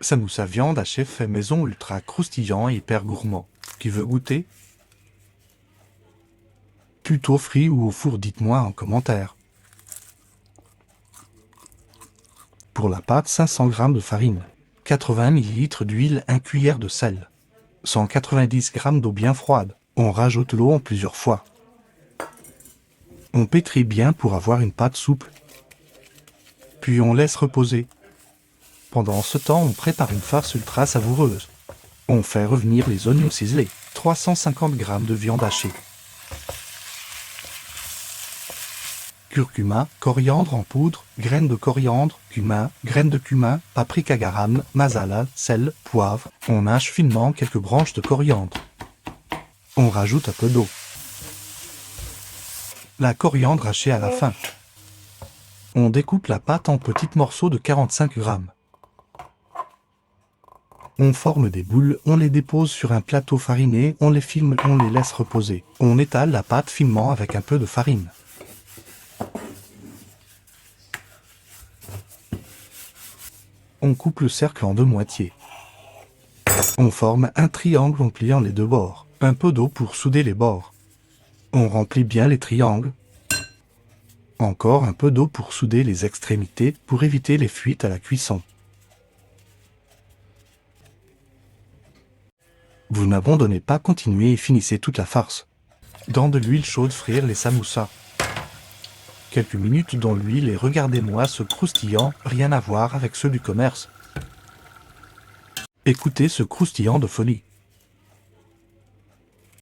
Samoussa viande hachée fait maison ultra croustillant et hyper gourmand. Qui veut goûter? Plutôt frit ou au four, dites-moi en commentaire. Pour la pâte, 500 g de farine, 80 ml d'huile, 1 cuillère de sel, 190 g d'eau bien froide. On rajoute l'eau en plusieurs fois. On pétrit bien pour avoir une pâte souple. Puis on laisse reposer. Pendant ce temps, on prépare une farce ultra savoureuse. On fait revenir les oignons ciselés, 350 g de viande hachée, curcuma, coriandre en poudre, graines de coriandre, cumin, graines de cumin, paprika garam, masala, sel, poivre. On hache finement quelques branches de coriandre. On rajoute un peu d'eau. La coriandre hachée à la fin. On découpe la pâte en petits morceaux de 45 g. On forme des boules, on les dépose sur un plateau fariné, on les filme, on les laisse reposer. On étale la pâte finement avec un peu de farine. On coupe le cercle en deux moitiés. On forme un triangle en pliant les deux bords. Un peu d'eau pour souder les bords. On remplit bien les triangles. Encore un peu d'eau pour souder les extrémités, pour éviter les fuites à la cuisson. Vous n'abandonnez pas, continuez et finissez toute la farce. Dans de l'huile chaude, frire les samoussas. Quelques minutes dans l'huile et regardez-moi ce croustillant, rien à voir avec ceux du commerce. Écoutez ce croustillant de folie.